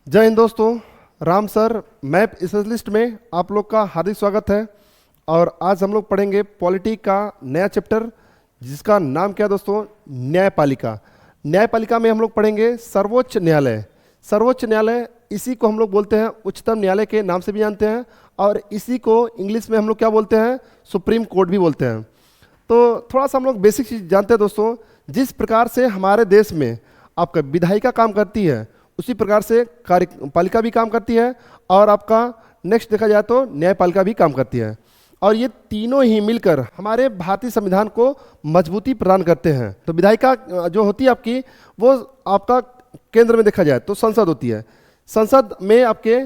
जय हिंद दोस्तों। Ram sir map specialist में आप लोग का हार्दिक स्वागत है। और आज हम लोग पढ़ेंगे पॉलिटी का नया चैप्टर जिसका नाम क्या है दोस्तों, न्यायपालिका। न्यायपालिका में हम लोग पढ़ेंगे सर्वोच्च न्यायालय। सर्वोच्च न्यायालय इसी को हम लोग बोलते हैं उच्चतम न्यायालय के नाम से भी जानते हैं, और इसी को इंग्लिश में हम लोग क्या बोलते हैं, सुप्रीम कोर्ट भी बोलते हैं। तो थोड़ा सा हम लोग बेसिक चीज़ जानते हैं दोस्तों। जिस प्रकार से हमारे देश में आपका विधायिका काम करती है, उसी प्रकार से कार्यपालिका भी काम करती है, और आपका नेक्स्ट देखा जाए तो न्यायपालिका भी काम करती है। और ये तीनों ही मिलकर हमारे भारतीय संविधान को मजबूती प्रदान करते हैं। तो विधायिका जो होती है आपकी, वो आपका केंद्र में देखा जाए तो संसद होती है। संसद में आपके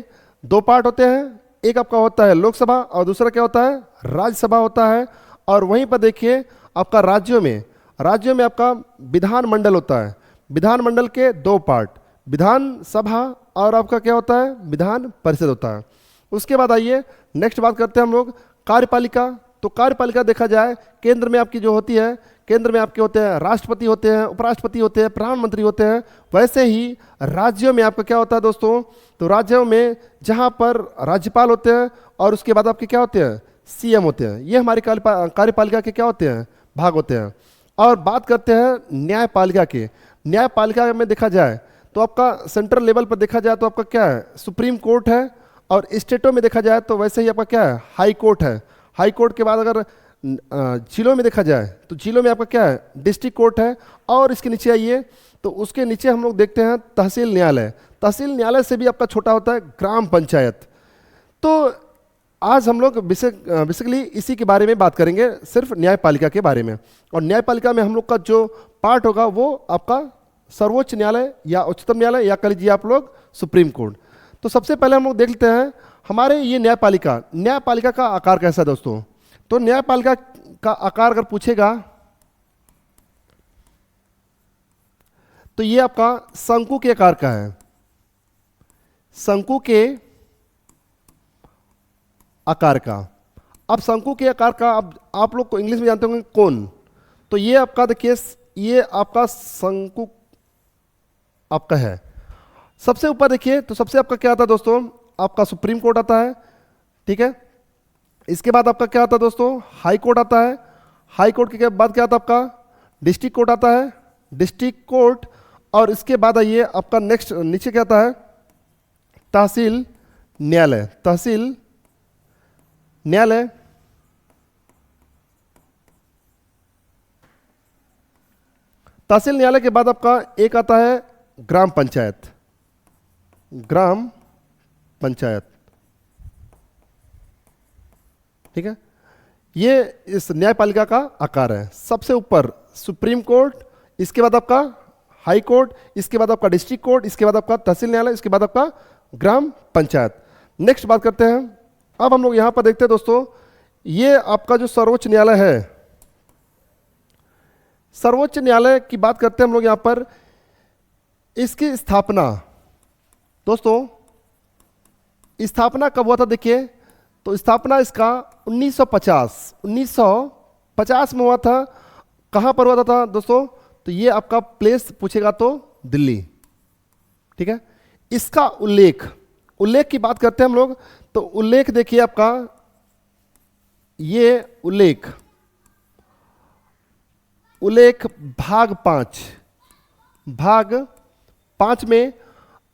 दो पार्ट होते हैं, एक आपका होता है लोकसभा और दूसरा क्या होता है, राज्यसभा होता है। और वहीं पर देखिए आपका राज्यों में आपका विधानमंडल होता है। विधानमंडल के दो पार्ट, विधानसभा और आपका क्या होता है, विधान परिषद होता है। उसके बाद आइए नेक्स्ट बात करते हैं हम लोग कार्यपालिका। तो कार्यपालिका देखा जाए केंद्र में आपकी जो होती है, केंद्र में आपके होते हैं राष्ट्रपति होते हैं, उपराष्ट्रपति होते हैं, प्रधानमंत्री होते हैं। वैसे ही राज्यों में आपका क्या होता है दोस्तों, तो राज्यों में जहाँ पर राज्यपाल होते हैं और उसके बाद आपके क्या होते हैं, सीएम होते हैं। ये हमारी कार्यपालिका के क्या होते हैं, भाग होते हैं। और बात करते हैं न्यायपालिका के। न्यायपालिका में देखा जाए तो आपका सेंट्रल लेवल पर देखा जाए तो आपका क्या है, सुप्रीम कोर्ट है। और स्टेटों में देखा जाए तो वैसे ही आपका क्या है, हाई कोर्ट है। हाई कोर्ट के बाद अगर जिलों में देखा जाए तो जिलों में आपका क्या है, डिस्ट्रिक्ट कोर्ट है। और इसके नीचे आइए तो उसके नीचे हम लोग देखते हैं तहसील न्यायालय। तहसील न्यायालय से भी आपका छोटा होता है ग्राम पंचायत। तो आज हम लोग बेसिकली इसी के बारे में बात करेंगे, सिर्फ न्यायपालिका के बारे में। और न्यायपालिका में हम लोग का जो पार्ट होगा वो आपका सर्वोच्च न्यायालय या उच्चतम न्यायालय या कह लीजिए आप लोग सुप्रीम कोर्ट। तो सबसे पहले हम लोग देख लेते हैं हमारे ये न्यायपालिका का आकार कैसा है दोस्तों। तो न्यायपालिका का आकार अगर पूछेगा तो ये आपका शंकु के आकार का है। शंकु के आकार का। अब शंकु के आकार का अब आप लोग को इंग्लिश में जानते होंगे कोन। तो ये आपका देखिए, ये आपका शंकु आपका है। सबसे ऊपर देखिए तो सबसे आपका क्या आता है दोस्तों, आपका सुप्रीम कोर्ट आता है, ठीक है। इसके बाद आपका क्या आता है दोस्तों, हाई कोर्ट आता है। हाई कोर्ट के बाद क्या आता है आपका, डिस्ट्रिक्ट कोर्ट आता है, डिस्ट्रिक्ट कोर्ट। और इसके बाद आइए आपका नेक्स्ट नीचे क्या आता है, तहसील न्यायालय। तहसील न्यायालय। तहसील न्यायालय के बाद आपका एक आता है ग्राम पंचायत। ग्राम पंचायत, ठीक है। ये इस न्यायपालिका का आकार है। सबसे ऊपर सुप्रीम कोर्ट, इसके बाद आपका हाई कोर्ट, इसके बाद आपका डिस्ट्रिक्ट कोर्ट, इसके बाद आपका तहसील न्यायालय, इसके बाद आपका ग्राम पंचायत। नेक्स्ट बात करते हैं। अब हम लोग यहां पर देखते हैं दोस्तों, ये आपका जो सर्वोच्च न्यायालय है, सर्वोच्च न्यायालय की बात करते हैं हम लोग यहां पर। इसकी स्थापना दोस्तों, स्थापना कब हुआ था देखिए, तो स्थापना इसका 1950 में हुआ था। कहां पर हुआ था दोस्तों, तो ये आपका प्लेस पूछेगा तो दिल्ली, ठीक है। इसका उल्लेख की बात करते हैं हम लोग। तो उल्लेख देखिए आपका, ये उल्लेख भाग 5 में।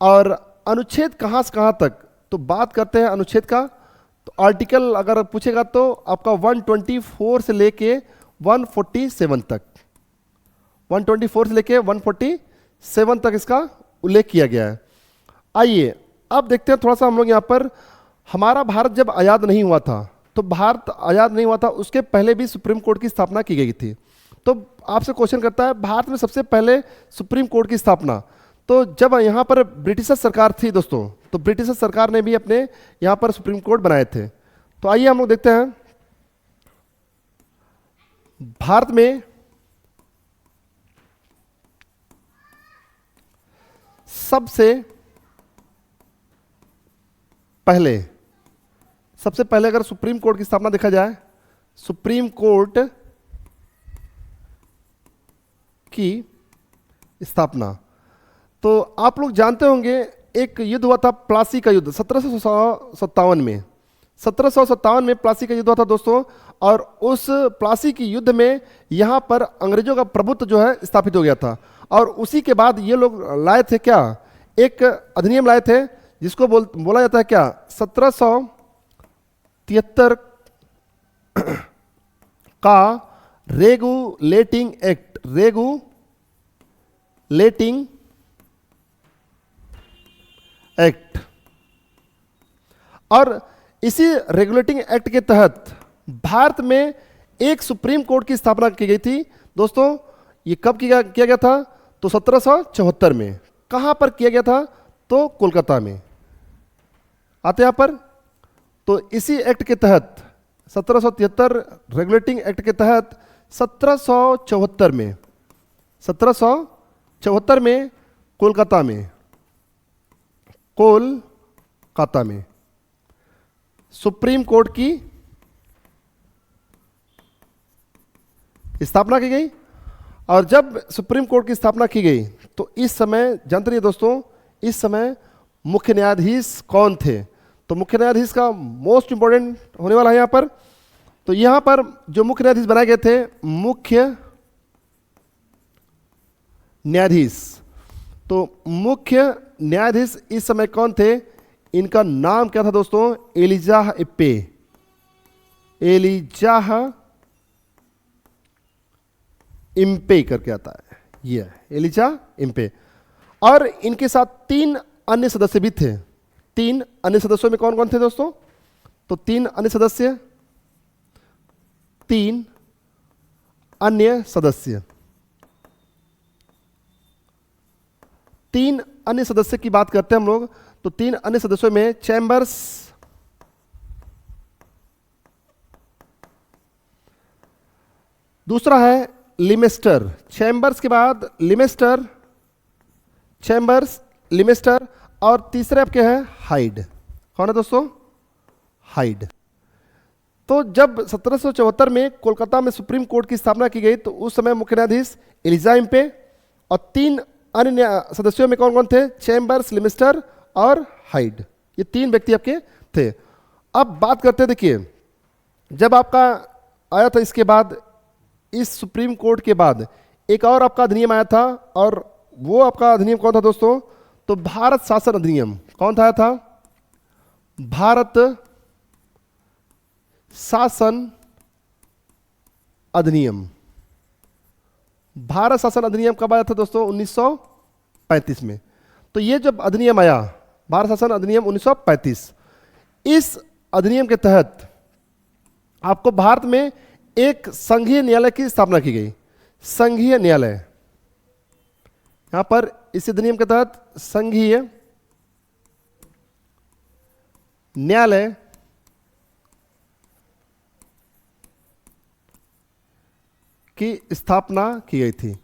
और अनुच्छेद कहां से कहां तक, तो बात करते हैं अनुच्छेद का। तो आर्टिकल अगर पूछेगा तो आपका 124 से लेके 147 तक, 124 से लेके 147 तक इसका उल्लेख किया गया है। आइए अब देखते हैं थोड़ा सा हम लोग यहाँ पर, हमारा भारत जब आज़ाद नहीं हुआ था, तो भारत आज़ाद नहीं हुआ था उसके पहले भी सुप्रीम कोर्ट की स्थापना की गई थी। तो आपसे क्वेश्चन करता है, भारत में सबसे पहले सुप्रीम कोर्ट की स्थापना तो जब यहाँ पर ब्रिटिश सरकार थी दोस्तों, तो ब्रिटिश सरकार ने भी अपने यहाँ पर सुप्रीम कोर्ट बनाए थे। तो आइए हम लोग देखते हैं भारत में सबसे पहले अगर सुप्रीम कोर्ट की स्थापना देखा जाए, सुप्रीम कोर्ट की स्थापना। तो आप लोग जानते होंगे एक युद्ध हुआ था, प्लासी का युद्ध 1757 में। 1757 में प्लासी का युद्ध हुआ था दोस्तों, और उस प्लासी की युद्ध में यहाँ पर अंग्रेजों का प्रभुत्व जो है स्थापित हो गया था। और उसी के बाद ये लोग लाए थे क्या, एक अधिनियम लाए थे जिसको बोला जाता है क्या, 1773 का रेगुलेटिंग एक्ट। Regulating act. और इसी रेगुलेटिंग एक्ट के तहत भारत में एक सुप्रीम कोर्ट की स्थापना की गई थी दोस्तों। ये कब किया गया था, तो 1774 में। कहां पर किया गया था, तो कोलकाता में। आते यहां पर, तो इसी एक्ट के तहत 1773 रेगुलेटिंग एक्ट के तहत 1774 में कोलकाता में सुप्रीम कोर्ट की स्थापना की गई। और जब सुप्रीम कोर्ट की स्थापना की गई तो इस समय जानते हैं दोस्तों, इस समय मुख्य न्यायाधीश कौन थे, तो मुख्य न्यायाधीश का मोस्ट इंपॉर्टेंट होने वाला है यहाँ पर। तो यहाँ पर जो मुख्य न्यायाधीश बनाए गए थे, मुख्य न्यायाधीश, तो मुख्य न्यायाधीश इस समय कौन थे, इनका नाम क्या था दोस्तों, एलिजाह इप्पे। एलिजाह इम्पे करके आता है, ये एलिजाह इम्पे। और इनके साथ 3 अन्य सदस्य भी थे। 3 अन्य सदस्यों में कौन कौन थे दोस्तों, तो 3 अन्य सदस्य, 3 अन्य सदस्य, 3 अन्य सदस्य की बात करते हैं हम लोग। तो 3 अन्य सदस्यों में चैम्बर्स, दूसरा है लिमेस्टर, चैम्बर्स के बाद लिमेस्टर, और तीसरे आपके हैं हाइड। कौन है दोस्तों, हाइड। तो जब 1774 में कोलकाता में सुप्रीम कोर्ट की स्थापना की गई तो उस समय मुख्य न्यायाधीश एलिजाह इम्पे, और 3 अन्य सदस्यों में कौन कौन थे, चैम्बर्स, लिमेस्टर और हाइड। ये 3 व्यक्ति आपके थे। अब बात करते हैं, देखिए जब आपका आया था, इसके बाद इस सुप्रीम कोर्ट के बाद एक और आपका अधिनियम आया था, और वो आपका अधिनियम कौन था दोस्तों, तो भारत शासन अधिनियम। कौन था, भारत शासन अधिनियम। भारत शासन अधिनियम कब आया था दोस्तों, 1935 में। तो ये जब अधिनियम आया, भारत शासन अधिनियम 1935, इस अधिनियम के तहत आपको भारत में एक संघीय न्यायालय की स्थापना की गई। संघीय न्यायालय, यहां पर इस अधिनियम के तहत संघीय न्यायालय की स्थापना की गई थी।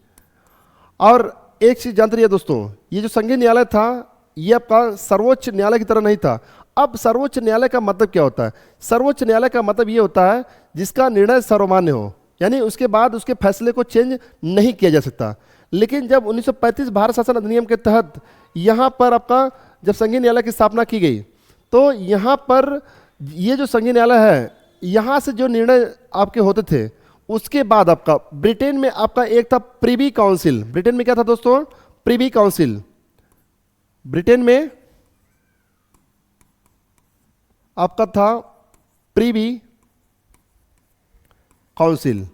और एक चीज जानते रहिए दोस्तों, ये जो संघीय न्यायालय था, ये आपका सर्वोच्च न्यायालय की तरह नहीं था। अब सर्वोच्च न्यायालय का मतलब क्या होता है, सर्वोच्च न्यायालय का मतलब ये होता है जिसका निर्णय सर्वमान्य हो, यानी उसके बाद उसके फैसले को चेंज नहीं किया जा सकता। लेकिन जब 1935 भारत शासन अधिनियम के तहत यहाँ पर आपका जब संघीय न्यायालय की स्थापना की गई, तो यहाँ पर ये जो संघीय न्यायालय है, यहाँ से जो निर्णय आपके होते थे, उसके बाद आपका ब्रिटेन में आपका एक था प्रिवी काउंसिल। ब्रिटेन में क्या था दोस्तों, प्रिवी काउंसिल। ब्रिटेन में आपका था प्रिवी काउंसिल,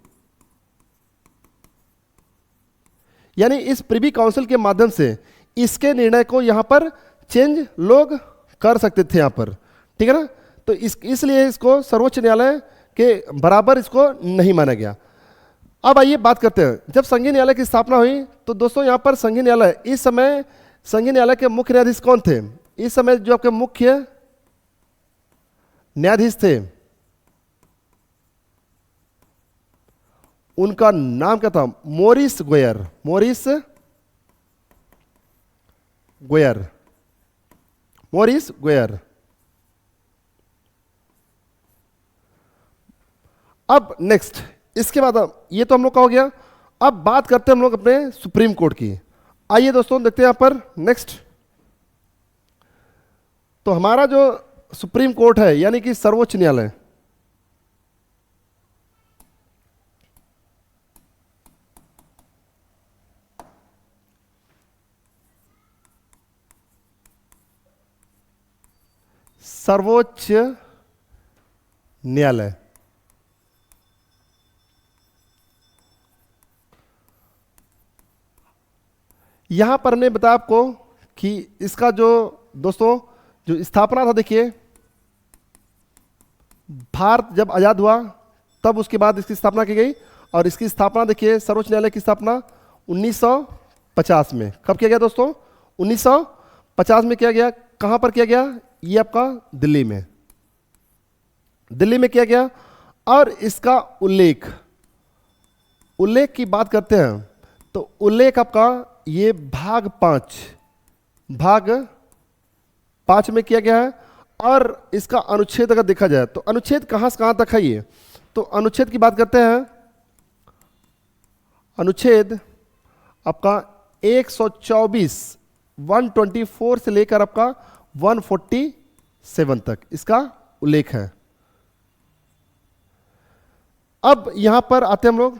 यानी इस प्रिवी काउंसिल के माध्यम से इसके निर्णय को यहां पर चेंज लोग कर सकते थे यहां पर, ठीक है ना। तो इसलिए इसको सर्वोच्च न्यायालय के बराबर इसको नहीं माना गया। अब आइए बात करते हैं, जब संघीय न्यायालय की स्थापना हुई तो दोस्तों यहां पर संघीय न्यायालय, इस समय संघीय न्यायालय के मुख्य न्यायाधीश कौन थे, इस समय जो आपके मुख्य न्यायाधीश थे उनका नाम क्या था, मोरिस गोयर। मोरिस गोयर। अब नेक्स्ट, इसके बाद ये तो हम लोग का हो गया। अब बात करते हैं हम लोग अपने सुप्रीम कोर्ट की। आइए दोस्तों देखते हैं यहां पर नेक्स्ट, तो हमारा जो सुप्रीम कोर्ट है यानी कि सर्वोच्च न्यायालय, सर्वोच्च न्यायालय, यहां पर हमने बताया आपको कि इसका जो दोस्तों जो स्थापना था, देखिए भारत जब आजाद हुआ तब उसके बाद इसकी स्थापना की गई। और इसकी स्थापना देखिए, सर्वोच्च न्यायालय की स्थापना 1950 में। कब किया गया दोस्तों? 1950 में किया गया। कहां पर किया गया? ये आपका दिल्ली में, दिल्ली में किया गया। और इसका उल्लेख की बात करते हैं तो उल्लेख आपका ये भाग 5 में किया गया है। और इसका अनुच्छेद अगर देखा जाए तो अनुच्छेद कहां से कहां तक है ये, तो अनुच्छेद की बात करते हैं। अनुच्छेद आपका 124 124 से लेकर आपका 147 तक इसका उल्लेख है। अब यहां पर आते हैं हम लोग,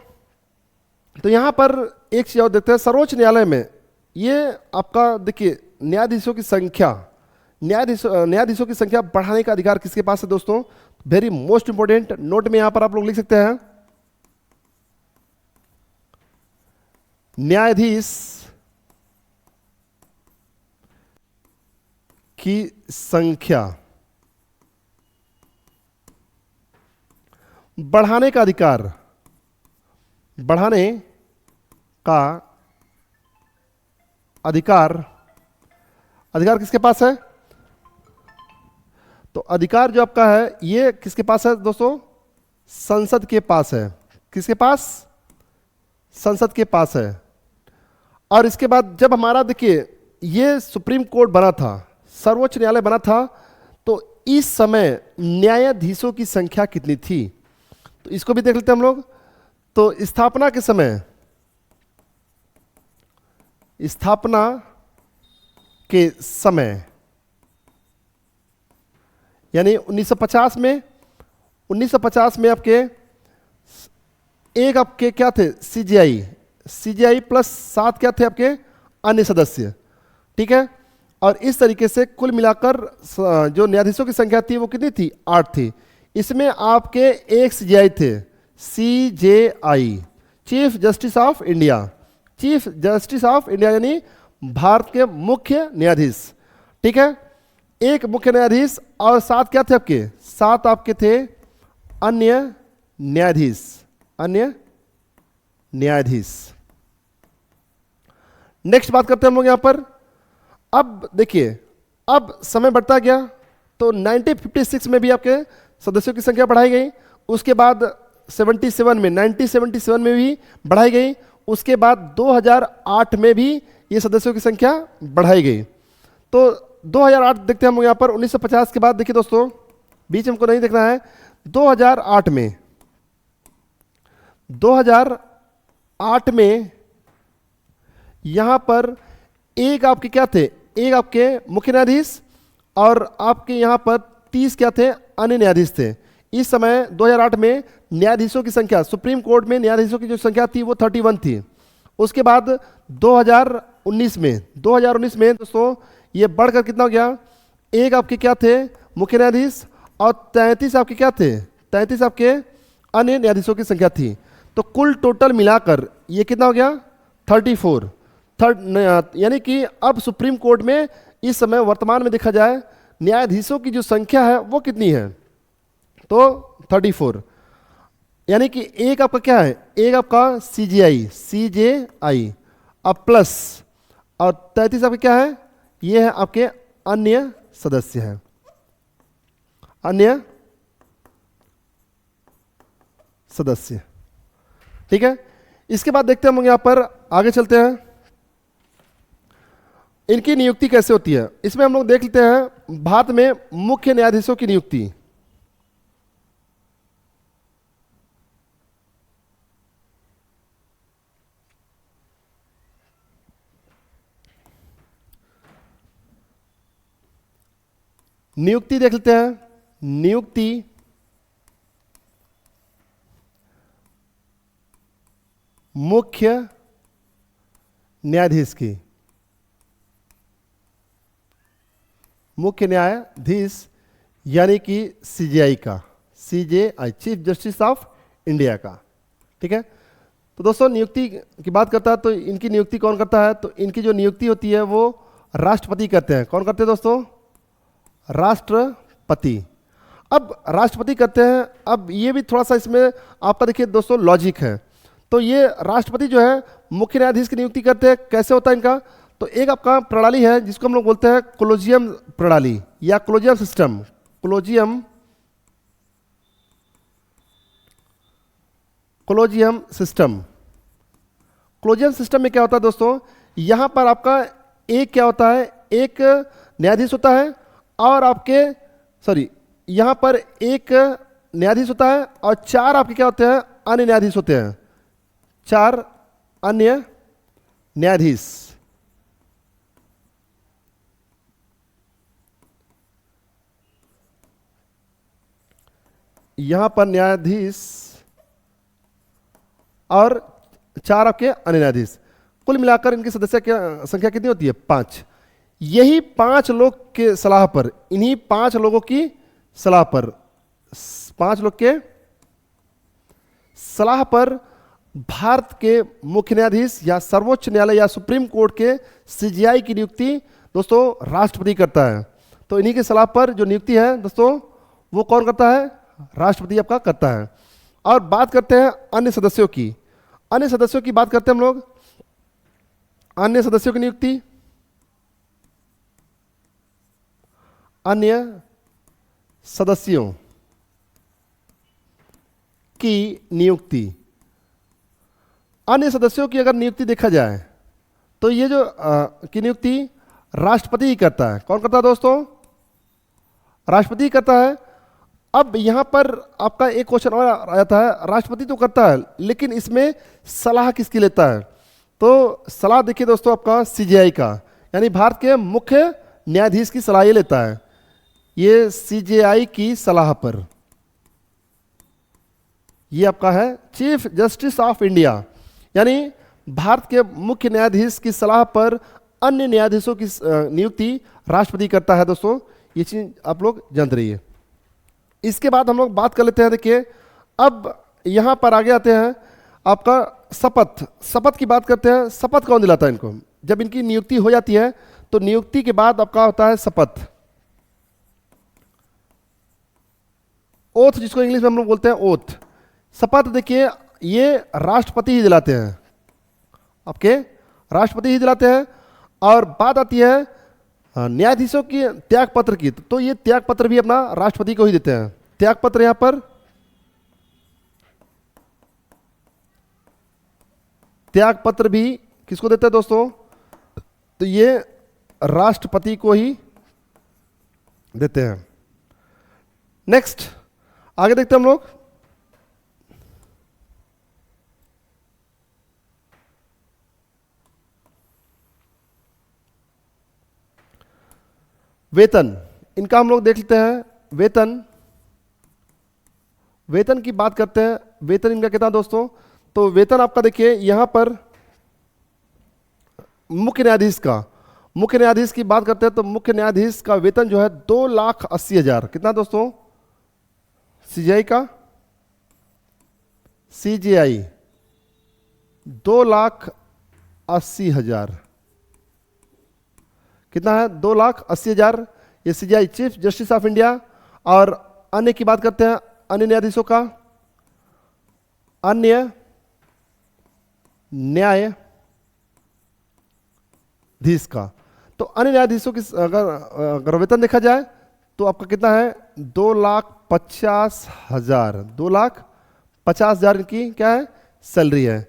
तो यहां पर एक चीज और देखते हैं। सर्वोच्च न्यायालय में ये आपका देखिए न्यायाधीशों की संख्या, न्यायाधीशों की संख्या बढ़ाने का अधिकार किसके पास है दोस्तों? वेरी मोस्ट इंपोर्टेंट नोट में यहां पर आप लोग लिख सकते हैं, न्यायाधीश की संख्या बढ़ाने का अधिकार, बढ़ाने का अधिकार किसके पास है? तो अधिकार जो आपका है ये किसके पास है दोस्तों? संसद के पास है। किसके पास? संसद के पास है। और इसके बाद जब हमारा देखिए ये सुप्रीम कोर्ट बना था, सर्वोच्च न्यायालय बना था, तो इस समय न्यायाधीशों की संख्या कितनी थी? तो इसको भी देख लेते हैं हम लोग। तो स्थापना के समय, यानी 1950 में आपके एक आपके क्या थे? सीजीआई प्लस 7 क्या थे आपके? अन्य सदस्य। ठीक है। और इस तरीके से कुल मिलाकर जो न्यायाधीशों की संख्या थी वो कितनी थी? 8 थी। इसमें आपके एक सीजीआई थे, CJI, chief justice of India. Chief justice of India यानी भारत के मुख्य न्यायाधीश। ठीक है, एक मुख्य न्यायाधीश और 7 क्या थे आपके? 7 आपके थे अन्य न्यायाधीश। नेक्स्ट बात करते हैं हम लोग यहां पर। अब देखिए अब समय बढ़ता गया तो 1956 में भी आपके सदस्यों की संख्या बढ़ाई गई। उसके बाद 1977 में भी बढ़ाई गई। उसके बाद 2008 में भी ये सदस्यों की संख्या बढ़ाई गई। तो 2008 देखते हैं हम यहाँ पर। 1950 के बाद देखिए दोस्तों, बीच में हमको नहीं देखना है। 2008 में यहां पर एक आपके क्या थे? एक आपके मुख्य न्यायाधीश और आपके यहां पर 30 क्या थे? अन्य न्यायाधीश थे। इस समय 2008 में न्यायाधीशों की संख्या, सुप्रीम कोर्ट में न्यायाधीशों की जो संख्या थी वो 31 थी। उसके बाद 2019 में दोस्तों ये बढ़कर कितना हो गया? एक आपके क्या थे? मुख्य न्यायाधीश और 33 आपके क्या थे? 33 आपके अन्य न्यायाधीशों की संख्या थी। तो कुल टोटल मिलाकर ये कितना हो गया? 34। यानी कि अब सुप्रीम कोर्ट में इस समय वर्तमान में देखा जाए न्यायाधीशों की जो संख्या है वो कितनी है? तो 34। यानी कि एक आपका क्या है? एक आपका सीजेआई अब प्लस और 33 आपके क्या है? ये है आपके अन्य सदस्य हैं, अन्य सदस्य। ठीक है, इसके बाद देखते हैं हम लोग यहां पर आगे चलते हैं। इनकी नियुक्ति कैसे होती है इसमें हम लोग देख लेते हैं। भारत में मुख्य न्यायाधीशों की नियुक्ति, नियुक्ति देख लेते हैं। नियुक्ति मुख्य न्यायाधीश की, मुख्य न्यायाधीश यानी कि सीजेआई का, CJI chief justice of India का। ठीक है, तो दोस्तों नियुक्ति की बात करता है तो इनकी नियुक्ति कौन करता है? तो इनकी जो नियुक्ति होती है वो राष्ट्रपति करते हैं। कौन करते हैं दोस्तों? राष्ट्रपति। अब राष्ट्रपति करते हैं। अब ये भी थोड़ा सा इसमें आपका देखिए दोस्तों लॉजिक है। तो ये राष्ट्रपति जो है मुख्य न्यायाधीश की नियुक्ति करते हैं। कैसे होता है इनका? तो एक आपका प्रणाली है जिसको हम लोग बोलते हैं कोलोजियम प्रणाली या Colosseum system. Colosseum system. Colosseum system में क्या होता है दोस्तों? यहां पर आपका एक क्या होता है? एक न्यायाधीश होता है और आपके यहां पर एक न्यायाधीश होता है और चार आपके क्या होते हैं? अन्य न्यायाधीश होते हैं। चार अन्य न्यायाधीश। यहां पर न्यायाधीश और चार आपके अन्य न्यायाधीश। कुल मिलाकर इनकी सदस्य संख्या कितनी होती है? 5। यही 5 लोग के सलाह पर, इन्हीं 5 लोगों की सलाह पर, 5 लोग के सलाह पर भारत के मुख्य न्यायाधीश या सर्वोच्च न्यायालय या सुप्रीम कोर्ट के सीजेआई की नियुक्ति दोस्तों राष्ट्रपति करता है। तो इन्हीं की सलाह पर जो नियुक्ति है दोस्तों वो कौन करता है? राष्ट्रपति आपका करता है। और बात करते हैं अन्य सदस्यों की। अन्य सदस्यों की बात करते हैं हम लोग। अन्य सदस्यों की नियुक्ति, अन्य सदस्यों की नियुक्ति। अन्य सदस्यों की अगर नियुक्ति देखा जाए तो ये जो की नियुक्ति राष्ट्रपति ही करता है। कौन करता है दोस्तों? राष्ट्रपति ही करता है। अब यहां पर आपका एक क्वेश्चन और आ जाता है, राष्ट्रपति तो करता है लेकिन इसमें सलाह किसकी लेता है? तो सलाह देखिए दोस्तों आपका सीजेआई का, यानी भारत के मुख्य न्यायाधीश की सलाह ये लेता है। ये सीजेआई की सलाह पर, ये आपका है चीफ जस्टिस ऑफ इंडिया, यानी भारत के मुख्य न्यायाधीश की सलाह पर अन्य न्यायाधीशों की नियुक्ति राष्ट्रपति करता है। दोस्तों ये चीज आप लोग जानते रहिए। इसके बाद हम लोग बात कर लेते हैं। देखिए अब यहां पर आगे आते हैं आपका शपथ। शपथ की बात करते हैं। शपथ कौन दिलाता है इनको? जब इनकी नियुक्ति हो जाती है तो नियुक्ति के बाद आपका होता है शपथ, ओथ, जिसको इंग्लिश में हम लोग बोलते हैं ओथ। शपथ देखिए ये राष्ट्रपति ही दिलाते हैं, आपके राष्ट्रपति ही दिलाते हैं। और बात आती है न्यायाधीशों की त्याग पत्र की, तो ये त्याग पत्र भी अपना राष्ट्रपति को ही देते हैं। त्याग पत्र यहां पर त्याग पत्र भी किसको देते हैं दोस्तों? तो ये राष्ट्रपति को ही देते हैं। नेक्स्ट आगे देखते हैं हम लोग। वेतन, इनका हम लोग देख लेते हैं। वेतन, वेतन की बात करते हैं। वेतन इनका कितना दोस्तों? तो वेतन आपका देखिए यहां पर मुख्य न्यायाधीश का, मुख्य न्यायाधीश की बात करते हैं तो मुख्य न्यायाधीश का वेतन जो है 2,80,000। कितना दोस्तों? सीजेआई का, सीजेआई 2,80,000। कितना है? 2,80,000। ये CJI chief justice of India. और अन्य की बात करते हैं, अन्य न्यायाधीशों का, अन्य न्यायाधीश का। तो अन्य न्यायाधीशों की अगर वेतन देखा जाए तो आपका कितना है? 2,50,000। 2,50,000 की क्या है? सैलरी है।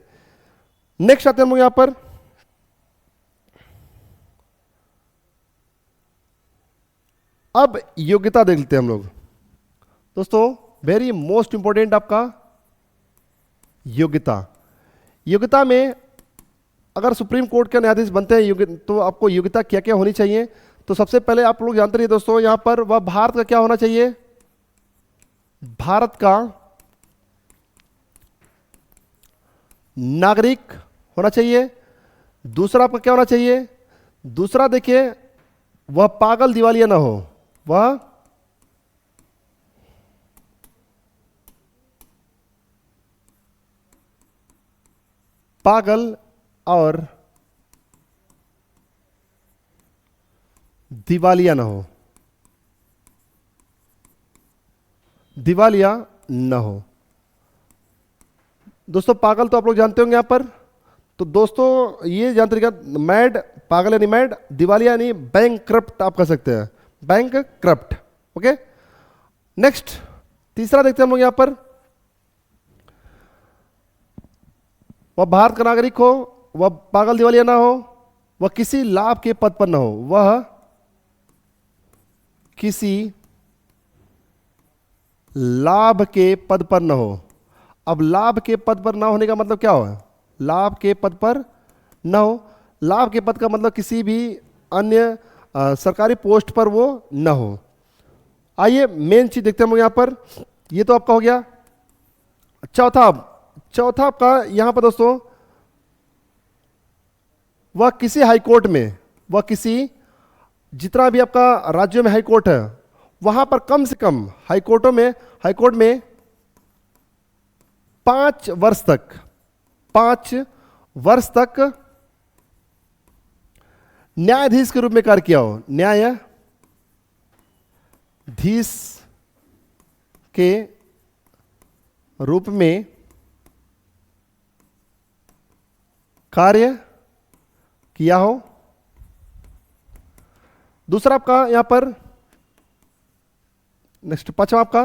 नेक्स्ट आते हैं हम लोग यहां पर अब योग्यता देख लेते हैं हम लोग। दोस्तों वेरी मोस्ट इंपॉर्टेंट आपका योग्यता। योग्यता में अगर सुप्रीम कोर्ट के न्यायाधीश बनते हैं तो आपको योग्यता क्या क्या होनी चाहिए? तो सबसे पहले आप लोग जानते रहिए दोस्तों, यहां पर वह भारत का क्या होना चाहिए, भारत का नागरिक होना चाहिए। दूसरा आपका क्या होना चाहिए, दूसरा देखिए वह पागल दिवालिया ना हो, वह पागल और दिवालिया ना हो, दिवालिया ना हो। दोस्तों पागल तो आप लोग जानते होंगे यहां पर, तो दोस्तों ये जानते रहिएगा, मैड पागल यानी मैड, दिवालिया यानी बैंक करप्ट आप कह सकते हैं, बैंक करप्ट। ओके, नेक्स्ट तीसरा देखते हैं हम लोग यहां पर, वह भारत का नागरिक हो, वह पागल दिवालिया ना हो, वह किसी लाभ के पद पर ना हो, वह किसी लाभ के पद पर न हो। अब लाभ के पद पर ना होने का मतलब क्या हो, लाभ के पद पर न हो, लाभ के पद का मतलब किसी भी अन्य सरकारी पोस्ट पर वो न हो। आइए मेन चीज देखते हैं हम लोग यहां पर, ये तो आपका हो गया। चौथा, चौथा आपका यहां पर दोस्तों, वह किसी हाई कोर्ट में, वह किसी जितना भी आपका राज्यों में हाई कोर्ट है वहां पर कम से कम हाई कोर्टों में, हाई कोर्ट में 5 वर्ष तक, 5 वर्ष तक न्यायाधीश के रूप में कार्य किया हो, न्यायाधीश के रूप में कार्य किया हो। दूसरा आपका यहां पर नेक्स्ट पांचवा आपका,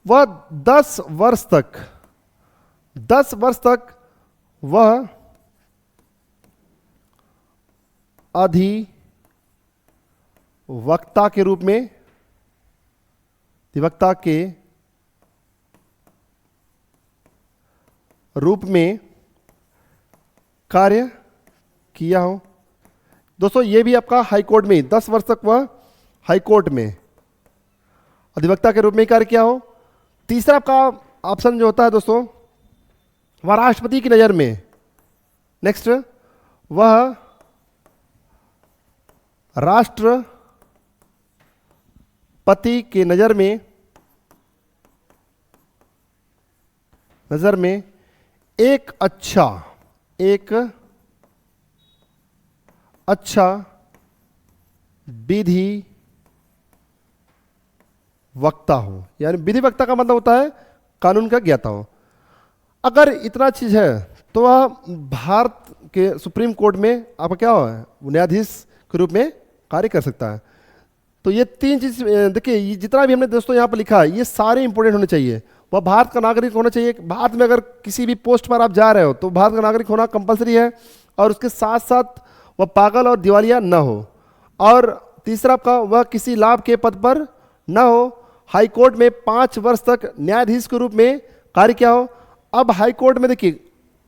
वह 10 वर्ष तक, 10 वर्ष तक वह अधिवक्ता के रूप में, अधिवक्ता के रूप में कार्य किया हो। दोस्तों ये भी आपका हाई कोर्ट में 10 वर्ष तक वह हाई कोर्ट में अधिवक्ता के रूप में कार्य किया हो। तीसरा आपका ऑप्शन जो होता है दोस्तों, वह राष्ट्रपति की नजर में, नेक्स्ट वह राष्ट्रपति के नजर में एक अच्छा विधि वक्ता हो, यानी विधि वक्ता का मतलब होता है कानून का ज्ञाता हो। अगर इतना चीज है तो वह भारत के सुप्रीम कोर्ट में आपका क्या हो, न्यायाधीश के रूप में कार्य कर सकता है। तो ये 3 चीज देखिए, ये जितना भी हमने दोस्तों यहाँ पर लिखा है ये सारे इंपॉर्टेंट होने चाहिए। वह भारत का नागरिक होना चाहिए, भारत में अगर किसी भी पोस्ट पर आप जा रहे हो तो भारत का नागरिक होना कंपलसरी है, और उसके साथ साथ वह पागल और दिवालिया न हो। और तीसरा आपका, वह किसी लाभ के पद पर न हो, हाई कोर्ट में 5 वर्ष तक न्यायाधीश के रूप में कार्य किया हो। अब हाई कोर्ट में देखिए,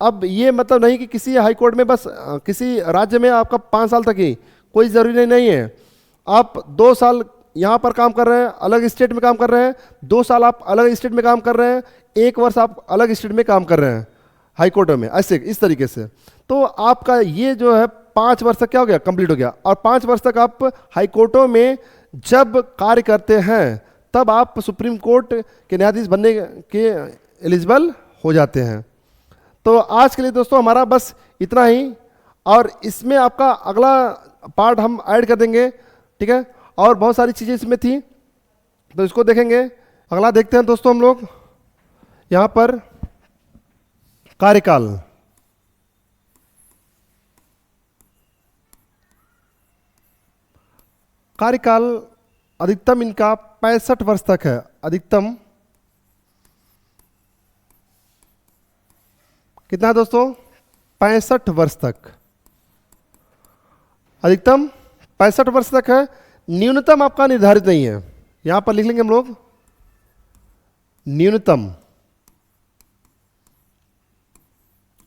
अब ये मतलब नहीं कि किसी हाई कोर्ट में बस किसी राज्य में आपका 5 साल तक ही, कोई जरूरी नहीं है। आप 2 साल यहाँ पर काम कर रहे हैं, अलग स्टेट में काम कर रहे हैं, 2 साल आप अलग स्टेट में काम कर रहे हैं, 1 वर्ष आप अलग स्टेट में काम कर रहे हैं हाई कोर्ट में, ऐसे इस तरीके से। तो आपका ये जो है 5 वर्ष तक क्या हो गया, कंप्लीट हो गया। और 5 वर्ष तक आप हाई कोर्टों में जब कार्य करते हैं तब आप सुप्रीम कोर्ट के न्यायाधीश बनने के एलिजिबल हो जाते हैं। तो आज के लिए दोस्तों हमारा बस इतना ही, और इसमें आपका अगला पार्ट हम ऐड कर देंगे, ठीक है। और बहुत सारी चीज़ें इसमें थी तो इसको देखेंगे। अगला देखते हैं दोस्तों हम लोग यहाँ पर कार्यकाल। कार्यकाल अधिकतम इनका 65 वर्ष तक है, अधिकतम कितना है दोस्तों, 65 वर्ष तक, अधिकतम 65 वर्ष तक है। न्यूनतम आपका निर्धारित नहीं है, यहां पर लिख लेंगे हम लोग न्यूनतम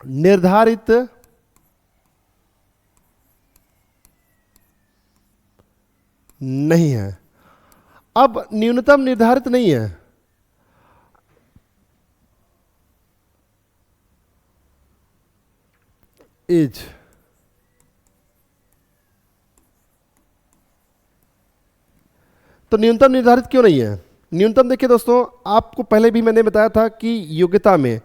निर्धारित नहीं है। अब न्यूनतम निर्धारित नहीं है, एज। तो न्यूनतम निर्धारित क्यों नहीं है? न्यूनतम देखिए दोस्तों, आपको पहले भी मैंने बताया था कि योग्यता में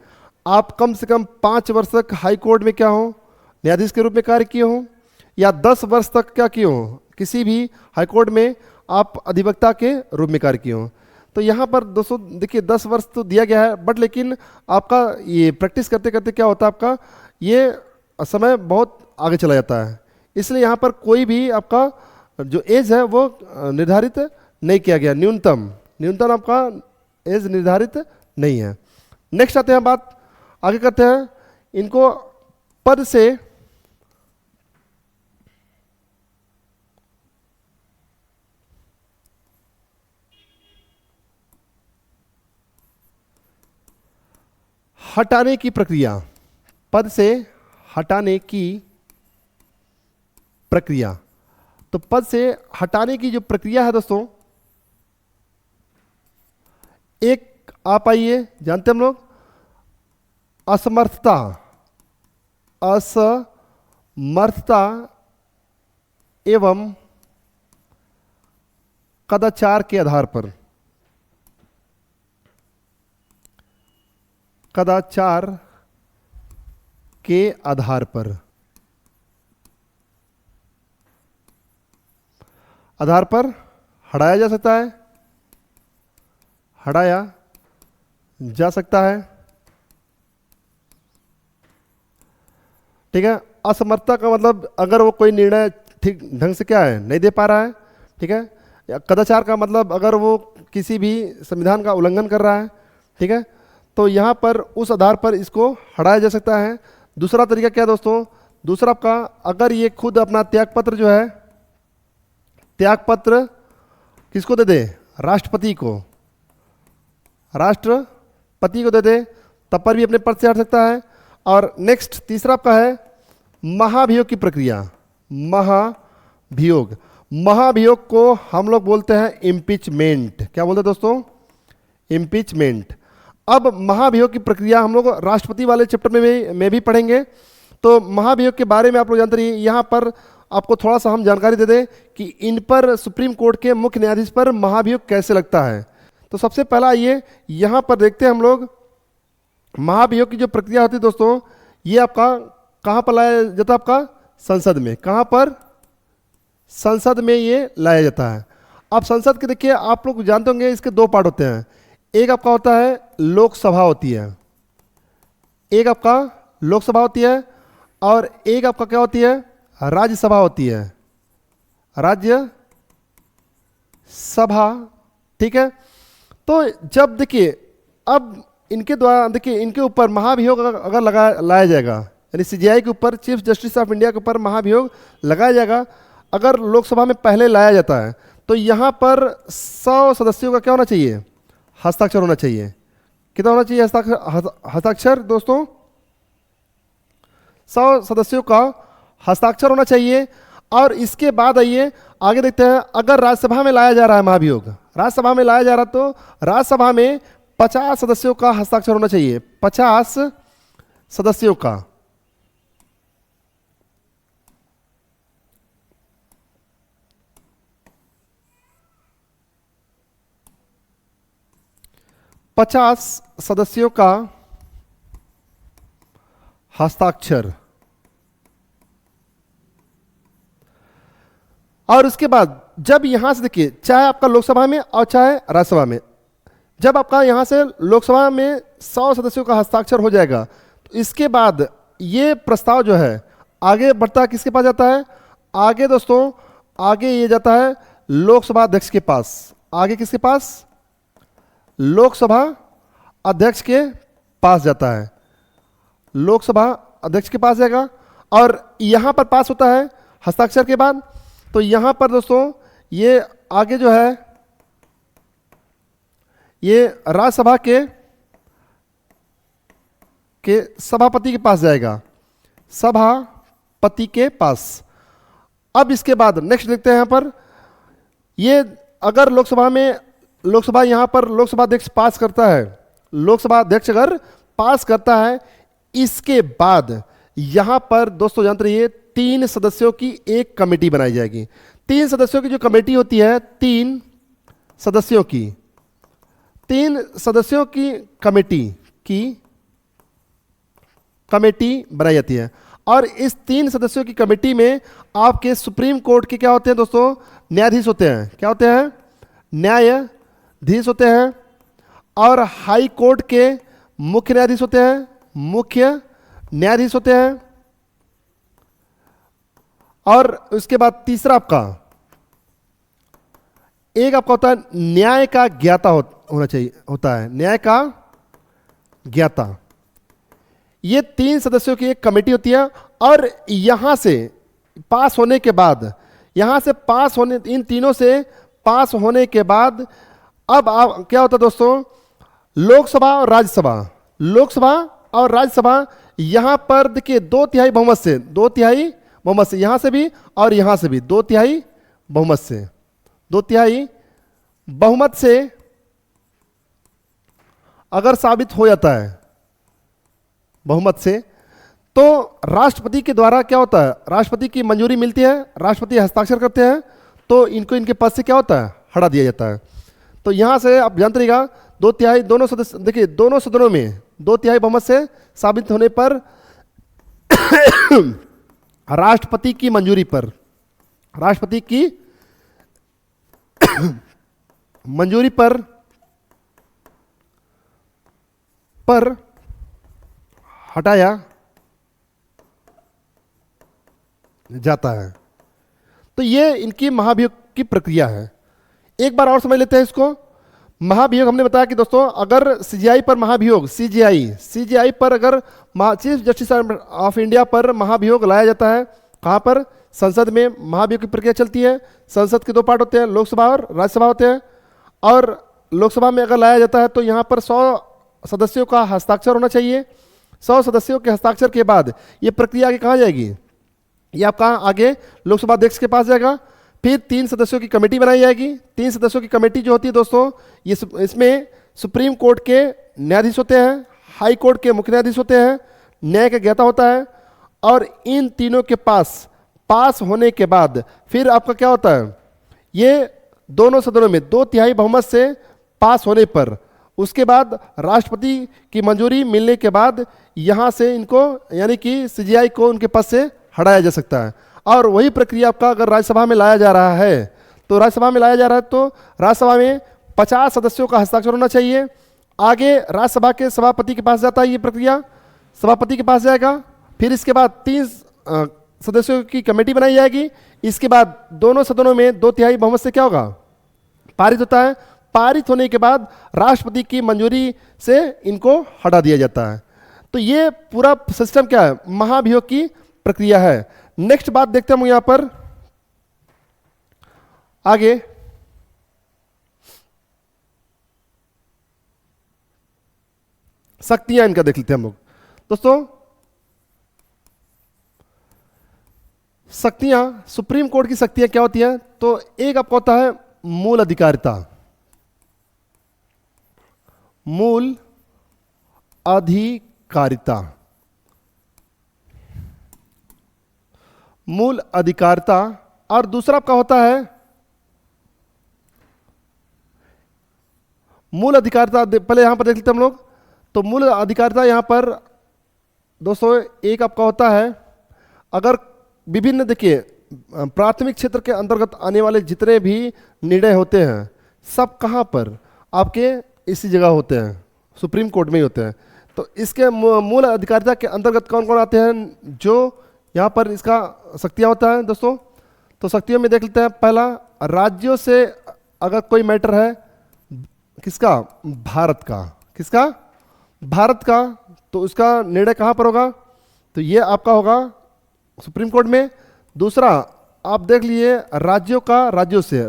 आप कम से कम 5 वर्ष तक हाई कोर्ट में क्या हो, न्यायाधीश के रूप में कार्य किए हो, या 10 वर्ष तक क्या किए हो, किसी भी हाई कोर्ट में आप अधिवक्ता के रूप में कार्य किए हो। तो यहाँ पर दोस्तों देखिए 10 वर्ष तो दिया गया है, बट लेकिन आपका ये प्रैक्टिस करते करते क्या होता है, आपका ये समय बहुत आगे चला जाता है। इसलिए यहाँ पर कोई भी आपका जो एज है वो निर्धारित नहीं किया गया, न्यूनतम न्यूनतम आपका एज निर्धारित नहीं है। नेक्स्ट आते हैं, बात आगे करते हैं। इनको पद से हटाने की प्रक्रिया, पद से हटाने की प्रक्रिया। तो पद से हटाने की जो प्रक्रिया है दोस्तों, एक आप आइए जानते हैं हम लोग, असमर्थता, असमर्थता एवं कदाचार के आधार पर, कदाचार के आधार पर हटाया जा सकता है, हटाया जा सकता है। ठीक है। असमर्थता का मतलब अगर वो कोई निर्णय ठीक ढंग से क्या है नहीं दे पा रहा है। ठीक है। या कदाचार का मतलब अगर वो किसी भी संविधान का उल्लंघन कर रहा है। ठीक है। तो यहाँ पर उस आधार पर इसको हटाया जा सकता है। दूसरा तरीका क्या है दोस्तों, दूसरा आपका अगर ये खुद अपना त्यागपत्र जो है, त्यागपत्र किसको दे दे, राष्ट्रपति को, राष्ट्रपति को दे दे, तब पर भी अपने पद से हट सकता है। और नेक्स्ट तीसरा आपका है महाभियोग की प्रक्रिया, महाभियोग। महाभियोग को हम लोग बोलते हैं इम्पीचमेंट। क्या बोलते हैं दोस्तों, इम्पीचमेंट। अब महाभियोग की प्रक्रिया हम लोग राष्ट्रपति वाले चैप्टर में भी पढ़ेंगे। तो महाभियोग के बारे में आप लोग जानते रहिए। यहाँ पर आपको थोड़ा सा हम जानकारी दे दें कि इन पर सुप्रीम कोर्ट के मुख्य न्यायाधीश पर महाभियोग कैसे लगता है। तो सबसे पहला ये यहाँ पर देखते हैं हम लोग, महाभियोग की जो प्रक्रिया होती है दोस्तों, ये आपका कहाँ पर लाया जाता है, आपका संसद में। कहाँ पर, संसद में ये लाया जाता है। अब संसद के देखिए आप लोग जानते होंगे इसके दो पार्ट होते हैं। एक आपका होता है लोकसभा होती है, एक आपका लोकसभा होती है, और एक आपका क्या होती है, राज्यसभा होती है, राज्यसभा। ठीक है। तो जब देखिए अब इनके द्वारा देखिए इनके ऊपर महाभियोग अगर लाया जाएगा, यानी सीजेआई के ऊपर, चीफ जस्टिस ऑफ इंडिया के ऊपर महाभियोग लगाया जाएगा, अगर लोकसभा में पहले लाया जाता है, तो यहाँ पर 100 सदस्यों का क्या होना चाहिए, हस्ताक्षर होना चाहिए। कितना होना चाहिए हस्ताक्षर दोस्तों, 100 सदस्यों का हस्ताक्षर होना चाहिए। और इसके बाद आइए आगे देखते हैं, अगर राज्यसभा में लाया जा रहा है महाभियोग, राज्यसभा में लाया जा रहा, तो राज्यसभा में 50 सदस्यों का हस्ताक्षर होना चाहिए, 50 सदस्यों का। सदस्यों का हस्ताक्षर। और उसके बाद जब यहां से देखिए, चाहे आपका लोकसभा में और चाहे राज्यसभा में, जब आपका यहां से लोकसभा में 100 सदस्यों का हस्ताक्षर हो जाएगा, तो इसके बाद ये प्रस्ताव जो है आगे बढ़ता है, किसके पास जाता है, आगे दोस्तों आगे ये जाता है लोकसभा अध्यक्ष के पास। आगे किसके पास, लोकसभा अध्यक्ष के पास जाता है, लोकसभा अध्यक्ष के पास जाएगा। और यहां पर पास होता है हस्ताक्षर के बाद, तो यहां पर दोस्तों ये आगे जो है ये राज्यसभा के सभापति के पास जाएगा, सभापति के पास। अब इसके बाद नेक्स्ट देखते हैं यहां पर, ये अगर लोकसभा यहाँ पर लोकसभा अध्यक्ष पास करता है, लोकसभा अध्यक्ष अगर पास करता है, इसके बाद यहाँ पर दोस्तों जानते रहिए 3 सदस्यों की एक कमेटी बनाई जाएगी। 3 सदस्यों की जो कमेटी होती है, 3 सदस्यों की कमेटी बनाई जाती है। और इस 3 सदस्यों की कमेटी में आपके सुप्रीम कोर्ट के क्या होते हैं दोस्तों, न्यायाधीश होते हैं। क्या होते हैं? न्यायाधीश होते हैं। और हाई कोर्ट के मुख्य न्यायाधीश होते हैं, और उसके बाद तीसरा एक आपका होता है न्याय का ज्ञाता होता है, न्याय का ज्ञाता। ये 3 सदस्यों की एक कमेटी होती है। और यहां से पास होने के बाद, इन तीनों से पास होने के बाद अब आप क्या होता है दोस्तों, लोकसभा और राज्यसभा यहां पर देखिए 2/3 बहुमत से, यहां से भी और यहां से भी 2/3 बहुमत से अगर साबित हो जाता है, बहुमत से, तो राष्ट्रपति के द्वारा क्या होता है, राष्ट्रपति की मंजूरी मिलती है, राष्ट्रपति हस्ताक्षर करते हैं, तो इनको इनके पद से क्या होता है, हटा दिया जाता है। तो यहां से आप जानते रहिएगा 2/3 दोनों सदस्य, देखिए दोनों सदनों में 2/3 बहुमत से साबित होने पर राष्ट्रपति की मंजूरी पर हटाया जाता है। तो ये इनकी महाभियोग की प्रक्रिया है। एक बार और समझ लेते हैं इसको। महाभियोग हमने बताया कि दोस्तों अगर सीजीआई पर महाभियोग, सीजीआई पर अगर चीफ जस्टिस ऑफ इंडिया पर महाभियोग लाया जाता है, कहां पर, संसद में महाभियोग की प्रक्रिया चलती है। संसद के 2 पार्ट होते हैं, लोकसभा और राज्यसभा होते हैं। और लोकसभा में अगर लाया जाता है तो यहां पर 100 सदस्यों का हस्ताक्षर होना चाहिए। 100 सदस्यों के हस्ताक्षर के बाद ये प्रक्रिया आगे कहाँ जाएगी, ये आपका आगे लोकसभा अध्यक्ष के पास जाएगा। फिर 3 सदस्यों की कमेटी बनाई जाएगी। 3 सदस्यों की कमेटी जो होती है दोस्तों, इसमें सुप्रीम कोर्ट के न्यायाधीश होते हैं, हाई कोर्ट के मुख्य न्यायाधीश होते हैं, न्याय का ज्ञाता होता है। और इन तीनों के पास होने के बाद फिर आपका क्या होता है, ये दोनों सदनों में 2/3 बहुमत से पास होने पर, उसके बाद राष्ट्रपति की मंजूरी मिलने के बाद यहां से इनको यानी कि सीजीआई को उनके पद से हटाया जा सकता है। और वही प्रक्रिया आपका अगर राज्यसभा में लाया जा रहा है, तो राज्यसभा में 50 सदस्यों का हस्ताक्षर होना चाहिए। आगे राज्यसभा के सभापति के पास जाता है ये प्रक्रिया, सभापति के पास जाएगा। फिर इसके बाद 3 सदस्यों की कमेटी बनाई जाएगी। इसके बाद दोनों सदनों में 2/3 बहुमत से क्या होगा, पारित होता है। पारित होने के बाद राष्ट्रपति की मंजूरी से इनको हटा दिया जाता है। तो ये पूरा सिस्टम क्या है, महाभियोग की प्रक्रिया है। नेक्स्ट बात देखते हैं हम यहां पर आगे। शक्तियां इनका देख लेते हैं हम लोग दोस्तों। शक्तियां, सुप्रीम कोर्ट की शक्तियां क्या होती हैं, तो एक आपका होता है मूल अधिकारिता। मूल अधिकारिता और दूसरा आपका होता है मूल अधिकारिता। पहले यहां पर देख लेते हैं हम लोग। तो मूल अधिकारिता यहां पर दोस्तों एक आपका होता है, अगर विभिन्न देखिए प्राथमिक क्षेत्र के अंतर्गत आने वाले जितने भी निर्णय होते हैं सब कहां पर, आपके इसी जगह होते हैं, सुप्रीम कोर्ट में ही होते हैं। तो इसके मूल अधिकारिता के अंतर्गत कौन कौन आते हैं, जो यहाँ पर इसका शक्तियाँ होता है दोस्तों। तो शक्तियों में देख लेते हैं, पहला राज्यों से अगर कोई मैटर है, किसका, भारत का, किसका, भारत का, तो उसका निर्णय कहाँ पर होगा, तो ये आपका होगा सुप्रीम कोर्ट में। दूसरा आप देख लीजिए राज्यों का, राज्यों से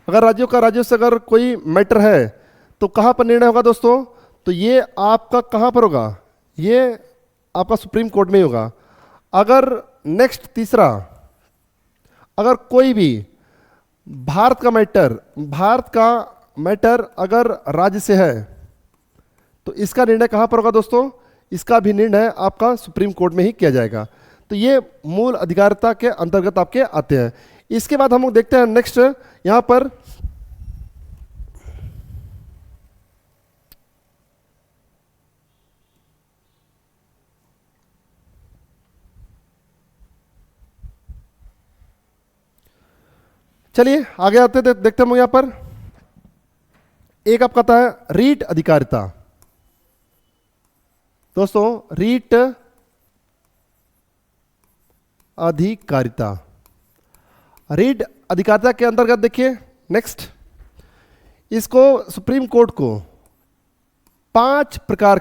अगर राज्यों से अगर कोई मैटर है तो कहां पर निर्णय होगा दोस्तों, तो ये आपका कहां पर होगा, ये आपका सुप्रीम कोर्ट में ही होगा। अगर नेक्स्ट तीसरा, अगर कोई भी भारत का मैटर अगर राज्य से है तो इसका निर्णय कहां पर होगा दोस्तों? इसका भी निर्णय आपका सुप्रीम कोर्ट में ही किया जाएगा। तो ये मूल अधिकारिता के अंतर्गत आपके आते हैं। इसके बाद हम लोग देखते हैं नेक्स्ट यहां पर चलिए आगे आते देखते हैं हम यहां पर। एक आपका आता है रीट अधिकारिता। दोस्तों रीट अधिकारिता, रीट अधिकारिता के अंतर्गत देखिए नेक्स्ट, इसको सुप्रीम कोर्ट को पांच प्रकार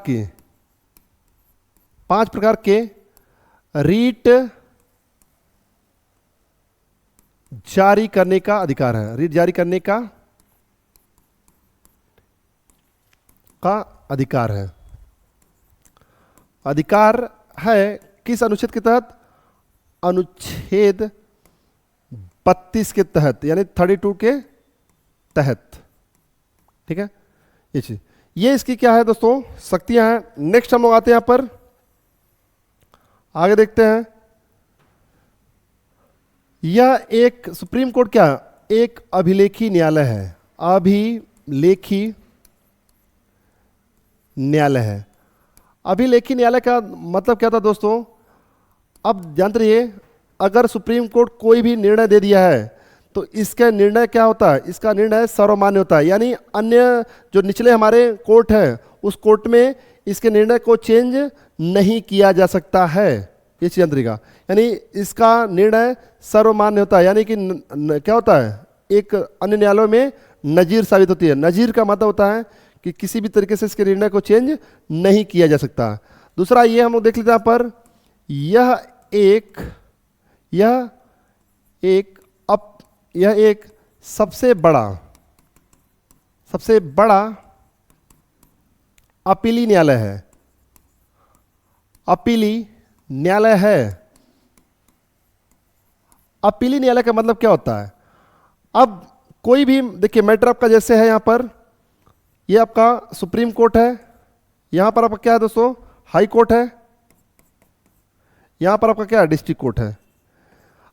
के रीट जारी करने का अधिकार है। रीट जारी करने का अधिकार है। अधिकार है किस अनुच्छेद के तहत? अनुच्छेद 32 के तहत, यानी 32 के तहत। ठीक है, ये चीज, ये इसकी क्या है दोस्तों? शक्तियां हैं। नेक्स्ट हम लोग आते हैं यहां पर, आगे देखते हैं। यह एक सुप्रीम कोर्ट क्या एक अभिलेखी न्यायालय है। अभिलेखी न्यायालय है। अभिलेखी न्यायालय का मतलब क्या था दोस्तों? अब जानते रहिए, अगर सुप्रीम कोर्ट कोई भी निर्णय दे दिया है तो इसका निर्णय क्या होता है? इसका निर्णय सर्वमान्य होता है, यानी अन्य जो निचले हमारे कोर्ट है उस कोर्ट में इसके निर्णय को चेंज नहीं किया जा सकता है। ये चीज अंतरिका, यानी इसका निर्णय सर्वमान्य होता है, यानी कि क्या होता है? एक अन्य न्यायालयों में नजीर साबित होती है। नजीर का मतलब होता है कि किसी भी तरीके से इसके निर्णय को चेंज नहीं किया जा सकता। दूसरा ये हम लोग देख लेते हैं यहाँ पर, यह एक सबसे बड़ा अपीली न्यायालय है। अपीली न्यायालय है। अपीली न्यायालय का मतलब क्या होता है? अब कोई भी देखिए मैटर आपका जैसे है, यहां पर ये आपका सुप्रीम कोर्ट है, यहां पर आपका क्या है दोस्तों? हाई कोर्ट है, यहां पर आपका क्या है? डिस्ट्रिक्ट कोर्ट है।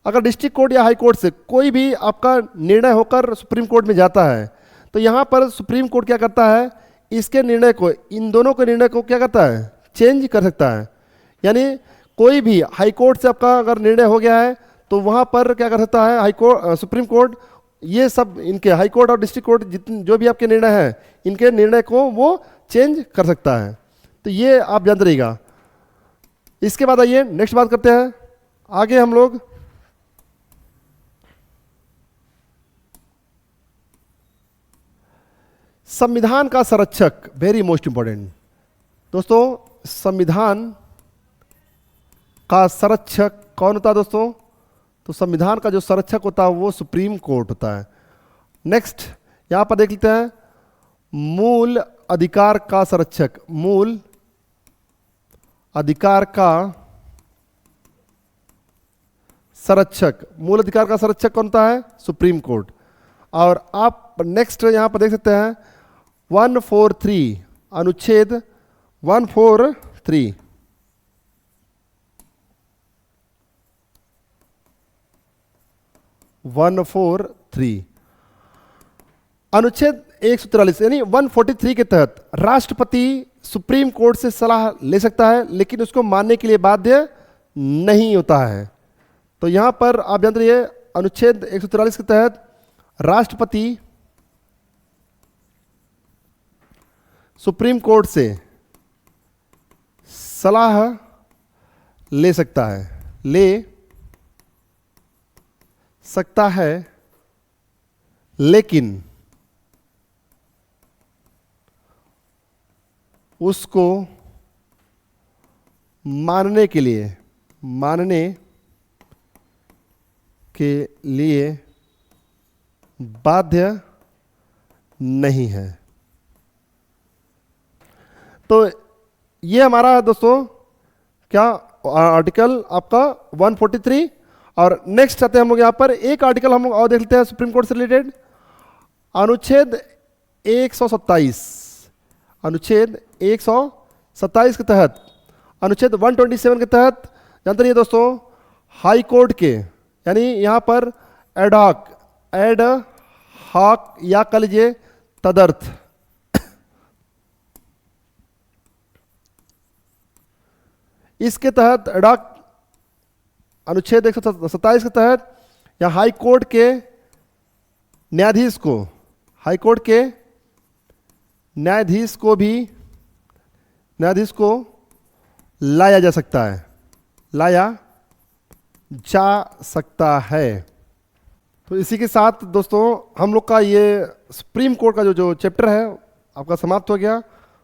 अगर डिस्ट्रिक्ट कोर्ट या हाई कोर्ट से कोई भी आपका निर्णय होकर सुप्रीम कोर्ट में जाता है तो यहां पर सुप्रीम कोर्ट क्या करता है? इसके निर्णय को, इन दोनों के निर्णय को क्या करता है? चेंज कर सकता है। यानी कोई भी हाई कोर्ट से आपका अगर निर्णय हो गया है तो वहां पर क्या कर सकता है? हाई कोर्ट, सुप्रीम कोर्ट, ये सब इनके हाई कोर्ट और डिस्ट्रिक्ट कोर्ट जितने जो भी आपके निर्णय हैं, इनके निर्णय को वो चेंज कर सकता है। तो ये आप जानते रहिएगा। इसके बाद आइए नेक्स्ट बात करते हैं। आगे हम लोग संविधान का संरक्षक, वेरी मोस्ट इंपॉर्टेंट दोस्तों। संविधान का संरक्षक कौन होता है दोस्तों? तो संविधान का जो संरक्षक होता है वो सुप्रीम कोर्ट होता है। नेक्स्ट यहां पर देख लेते हैं, मूल अधिकार का संरक्षक। मूल अधिकार का संरक्षक, मूल अधिकार का संरक्षक कौन होता है? Supreme court. और आप नेक्स्ट यहां पर देख सकते हैं 143, अनुच्छेद 143, अनुच्छेद 143 यानी 143 के तहत राष्ट्रपति सुप्रीम कोर्ट से सलाह ले सकता है, लेकिन उसको मानने के लिए बाध्य नहीं होता है। तो यहां पर आप जानते रहिए, अनुच्छेद 143 के तहत राष्ट्रपति सुप्रीम कोर्ट से सलाह ले सकता है, लेकिन उसको मानने के लिए बाध्य नहीं है। तो ये हमारा दोस्तों क्या आर्टिकल आपका 143। और नेक्स्ट आते हैं हम लोग यहाँ पर एक आर्टिकल हम लोग और देख लेते हैं सुप्रीम कोर्ट से रिलेटेड, अनुच्छेद 127। अनुच्छेद 127 के तहत, अनुच्छेद 127 के तहत जानते रहिए दोस्तों, हाई कोर्ट के, यानी यहाँ पर एड हॉक या कह लीजिए तदर्थ, इसके तहत एडॉक अनुच्छेद 127 के तहत या हाई कोर्ट के न्यायाधीश को, हाई कोर्ट के न्यायाधीश को लाया जा सकता है, लाया जा सकता है। तो इसी के साथ दोस्तों हम लोग का ये सुप्रीम कोर्ट का जो चैप्टर है आपका समाप्त हो गया।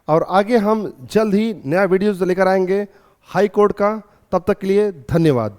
और आगे हम जल्द ही नया वीडियोस लेकर आएंगे हाई कोर्ट का। तब तक के लिए धन्यवाद।